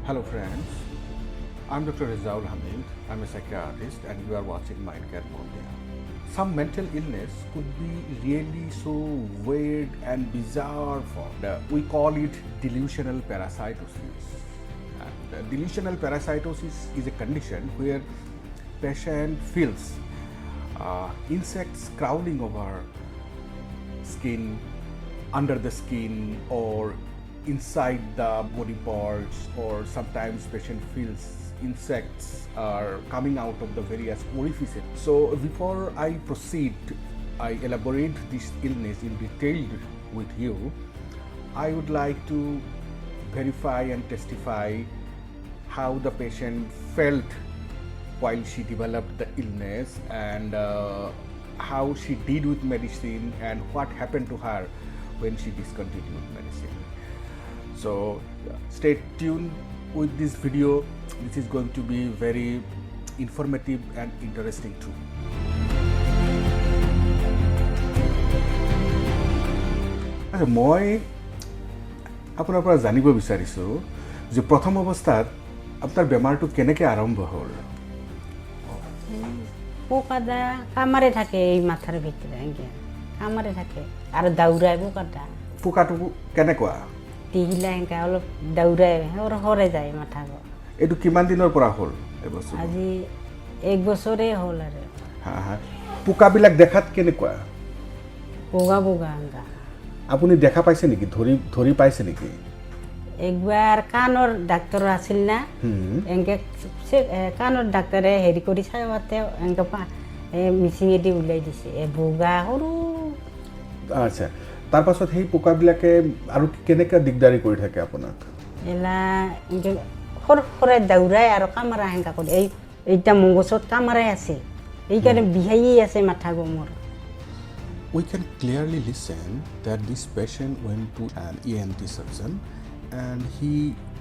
Hello friends, I'm Dr. Rizal Hamid. I'm a psychiatrist and you are watching Mindcare Korea. Some mental illness could be really so weird and bizarre we call it delusional parasitosis. And delusional parasitosis is a condition where patient feels insects crawling over skin, under the skin, or inside the body parts, or sometimes patient feels insects are coming out of the various orifices. So before I proceed, I elaborate this illness in detail with you, I would like to verify and testify how the patient felt while she developed the illness, and how she did with medicine, and what happened to her when she discontinued medicine. So stay tuned with this video. This is going to be very informative and interesting too. মই আপোনাৰ পৰা জানিব বিচাৰিছোঁ যে প্ৰথম অৱস্থাত আপোনাৰ বেমাৰটো কেনেকৈ আৰম্ভ হ'ল? পোকাটা কামাৰে থাকে, এই মাথাৰ ভিতৰে কামাৰে থাকে আৰু দৌৰাই পোকাটা। পোকাটো কেনেকুৱা? টিহিলা এনেকৈ অলপ দৌৰাই সৰে যায় মাথাটো। এইটো কিমান দিনৰ পৰা হ'ল? এবছৰ? আজি 1 বছৰে হ'ল আৰু। হা হা। পোকাবিলাক দেখাত কেনেকুৱা? বগা বগা এনেকা। আপুনি দেখা পাইছে নেকি? ধৰি পাইছে নেকি? একবাৰ কাণৰ ডাক্তৰ আছিল না, এনেকৈ কাণৰ ডাক্তৰে হেৰি কৰি চাওঁতে এনেকৈ মিচিঙেদি ওলাই দিছে বগা সৰু। আচ্ছা, তাৰপাছত সেই পোকাবিলাকে আৰু কেনেকৈ দিগদাৰি কৰি থাকে আপোনাক? এলা এনেকৈ সৰু সৰে দৌৰাই আৰু কামাৰা সেনেকা কৰি এইটা মগজত কামাৰাই আছে, এইকাৰণে বিহাইয়ে আছে মাথাটো মোৰ। We can clearly listen that this patient went to an ENT surgeon and he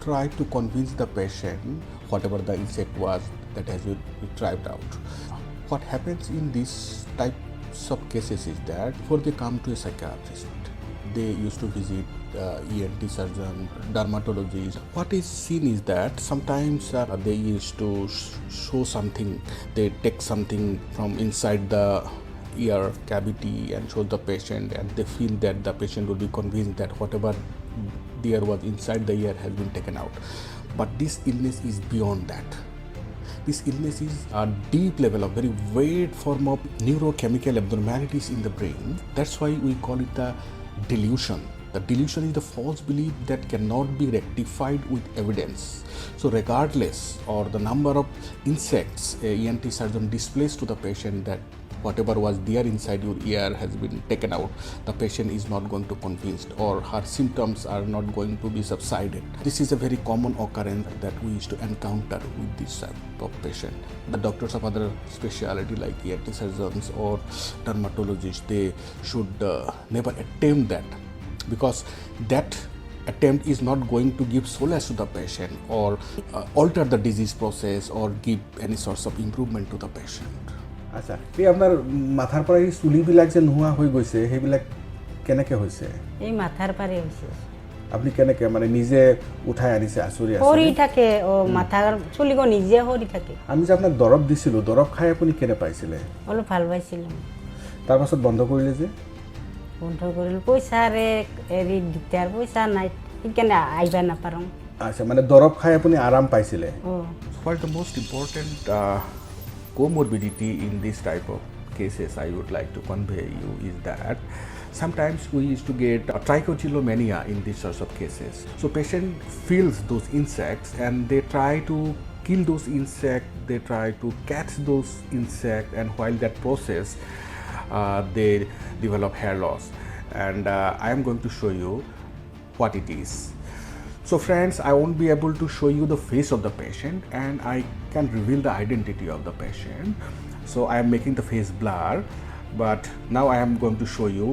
tried to convince the patient whatever the insect was that has been retrieved out. What happens in these types of cases is that before they come to a psychiatrist, they used to visit ENT surgeon, dermatologist. What is seen is that sometimes they used to show something, they take something from inside the ear cavity and show the patient, and they feel that the patient will be convinced that whatever there was inside the ear has been taken out. But this illness is beyond that. This illness is a deep level of very weird form of neurochemical abnormalities in the brain. That's why we call it the delusion. The delusion is the false belief that cannot be rectified with evidence. So regardless or the number of insects a ENT surgeon displays to the patient that whatever was there inside your ear has been taken out, the patient is not going to convinced, or her symptoms are not going to be subsided. This is a very common occurrence that we used to encounter with this type of patient. The doctors of other specialty like ENT surgeons or dermatologists, they should never attempt that, because that attempt is not going to give solace to the patient or alter the disease process or give any sorts of improvement to the patient. আচ্ছা, এই আপোনাৰ মাথাৰ পৰা এই চুলিবিলাক যে নোহোৱা হৈ গৈছে, সেইবিলাক কেনেকৈ হৈছে? এই মাথাৰ পাৰে হৈছে। আপুনি কেনেকৈ মানে নিজে উঠাই আনিছে? আচৰি আছে সৰি থাকে, মাথাৰ চুলিগো নিজে সৰি থাকে। আমি যে আপোনাক দৰৱ দিছিলোঁ, দৰৱ খাই আপুনি কেনে পাইছিলে? অলপ ভাল পাইছিলোঁ। তাৰপাছত বন্ধ কৰিলে যে? বন্ধ কৰিলোঁ, পইচাৰে হেৰি দিগদাৰ, পইচা নাই, সেইকাৰণে আহিব নাপাৰোঁ। আচ্ছা, মানে দৰৱ খাই আপুনি আৰাম পাইছিলে? What is the most important comorbidity in this type of cases I would like to convey you is that sometimes we used to get trichotillomania in these sorts of cases. So patient feels those insects and they try to kill those insects, they try to catch those insects, and while that process they develop hair loss, and I am going to show you what it is. So friends, I won't be able to show you the face of the patient, and I can reveal the identity of the patient. So I am making the face blur, but now I am going to show you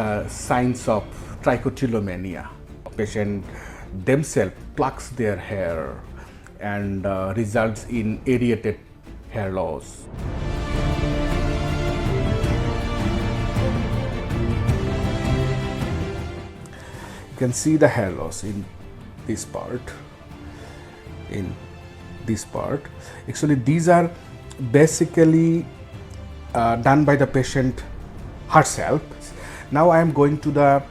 the signs of trichotillomania. Patient themselves plucks their hair and results in aerated hair loss. You can see the hair loss in this part. in this part. Actually, these are basically done by the patient herself. Now I am going to the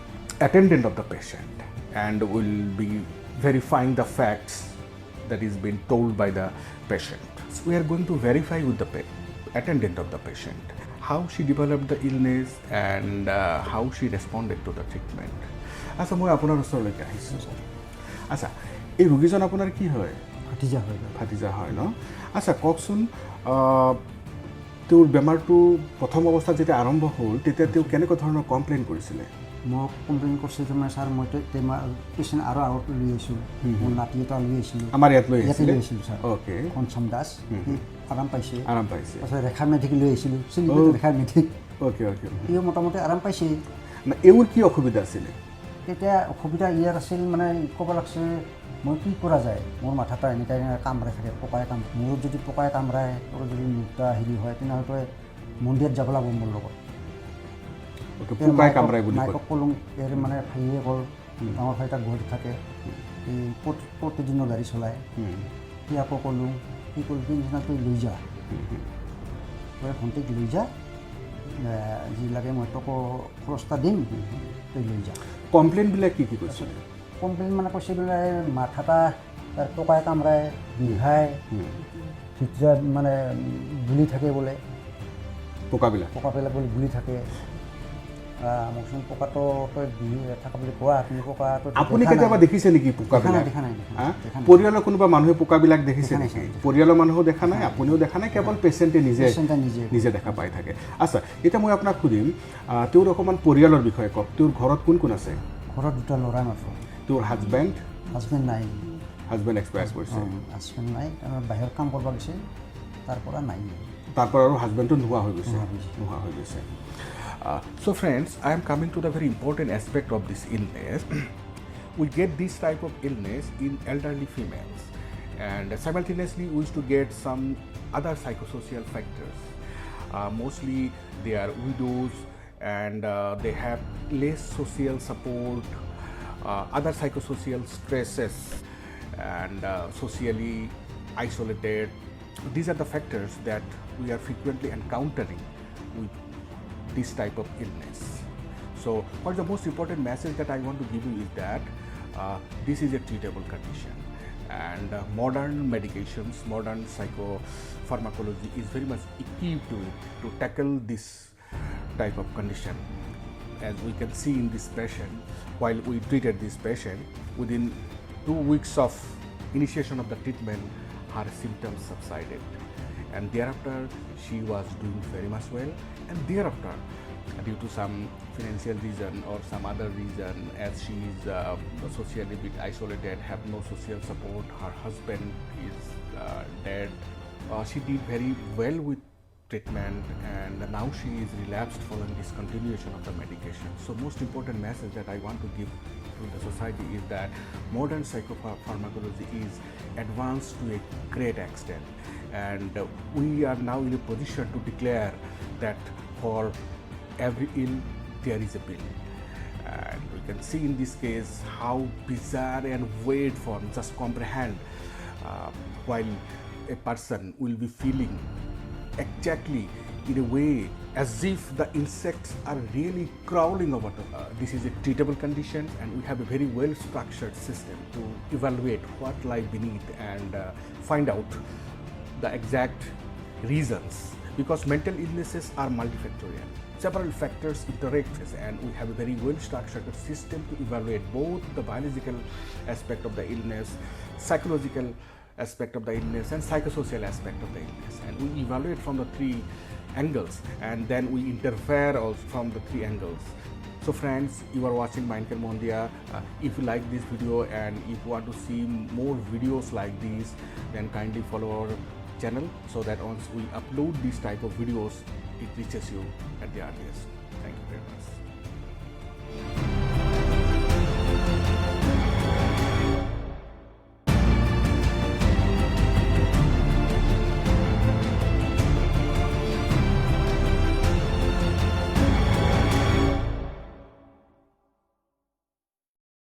attendant of the patient and will be verifying the facts that is being told by the patient. So we are going to verify with the attendant of the patient how she developed the illness and how she responded to the treatment. আচ্ছা মই আপোনাৰ ওচৰলৈকে আহিছোঁ। আচ্ছা এই ৰোগীজন আপোনাৰ কি হয়? ভাতিজা হয়। ভাতিজা হয় ন? আচ্ছা কওকচোন তেওঁৰ বেমাৰটো প্ৰথম অৱস্থাত যেতিয়া আৰম্ভ হ'ল তেতিয়া তেওঁ কেনেকুৱা ধৰণৰ কমপ্লেইন কৰিছিলে? মোক কমপ্লেইন কৰিছে তাৰমানে ছাৰ মই পেচেণ্ট আৰু আগত লৈ আহিছিলোঁ, মোৰ নাতি এটা লৈ আহিছিলোঁ, আমাৰ ইয়াত লৈ আহিছিলোঁ ছাৰ। অ'কে। কনচম দাস আৰাম পাইছে। তাৰপিছত ৰেখা মেধিক লৈ আহিছিলোঁ, ৰেখা মেধিক। Okay okay. ইও মোটামুটি আৰাম পাইছে। এইবোৰ কি অসুবিধা আছিলে? তেতিয়া অসুবিধা ইয়াৰ আছিল মানে ক'ব লাগছে মই কি কৰা যায়, মোৰ মাথাটা এনেকৈ কামৰাই থাকে, পকাই মূৰত যদি পকাই কামৰাই তোৰ যদি মুখটা হেৰি হয় তেনেহ'লে তই মন্দিৰত যাব লাগিব মোৰ লগত। মাইকক ক'লোঁ ইয়াৰ মানে ভাইয়ে ক'ল ডাঙৰ ভাই তাক গুৱাহাটীত থাকে, এই প্ৰতিদিনৰ গাড়ী চলায়, সি আকৌ ক'লোঁ সি ক'লোঁ কি নিচিনা তই লৈ যা, তই ভণ্টিক লৈ যা, যি লাগে মই তোক খৰচটা দিম, তই লৈ যা। কমপ্লেইনবিলাক কি কি কৈছে? কমপ্লেইন মানে কৈছে বোলে মাথাটা তাৰ পকাই কামৰাই বিষাই, ভিতৰত মানে গুলি থাকে বোলে, পকাবিলাক বোলে গুলি থাকে। মোকচোন পকাটো তই থকা বুলি কোৱা, তুমি পকাটো আপুনি কেতিয়াবা দেখিছে নেকি পকাবিলাক? দেখা নাই। পৰিয়ালৰ কোনোবা মানুহে পকাবিলাক দেখিছে নেকি? পৰিয়ালৰ মানুহো দেখা নাই, আপুনিও দেখা নাই, কেৱল পেচেণ্টে নিজে দেখা পাই থাকে। আচ্ছা এতিয়া মই আপোনাক সুধিম তেওঁৰ অকণমান পৰিয়ালৰ বিষয়ে কওক। তেওঁৰ ঘৰত কোন কোন আছে? ঘৰত দুটা ল'ৰা মাত্ৰ। তেওঁৰ হাজবেণ্ড নাই। হাজবেণ্ড এক্সপায়াৰ কৰিছে? হাজবেণ্ড নাই, বাহিৰত কাম কৰিব গৈছে, তাৰপৰা নাই। তাৰপৰা আৰু হাজবেণ্ডটো নোহোৱা হৈ গৈছে। So friends, I am coming to the very important aspect of this illness. We get this type of illness in elderly females, and simultaneously we used to get some other psychosocial factors. Mostly they are widows and they have less social support, other psychosocial stresses, and socially isolated. These are the factors that we are frequently encountering with this type of illness. So what is the most important message that I want to give you is that this is a treatable condition, and modern medications, modern psychopharmacology is very much equipped to tackle this type of condition. As we can see in this patient, while we treated this patient, within 2 weeks of initiation of the treatment, her symptoms subsided, and thereafter she was doing very much well. And thereafter, due to some financial reason or some other reason, as she is socially a bit isolated, have no social support, her husband is dead, she did very well with treatment, and now she is relapsed following discontinuation of the medication. So most important message that I want to give to the society is that modern psychopharmacology is advanced to a great extent, and we are now in a position to declare that for every ill there is a pill. And we can see in this case how bizarre and weird form, just comprehend while a person will be feeling exactly in a way as if the insects are really crawling over the this is a treatable condition, and we have a very well structured system to evaluate what lies beneath and find out the exact reasons, because mental illnesses are multifactorial. Several factors interact, and we have a very well structured system to evaluate both the biological aspect of the illness, psychological aspect of the illness, and psychosocial aspect of the illness, and we evaluate from the 3 angles, and then we interfere also from the 3 angles. So friends, you are watching Mindcare Mondia. If you like this video and if you want to see more videos like these, then kindly follow our channel so that once we upload these type of videos, it reaches you at the earliest. Thank you very much.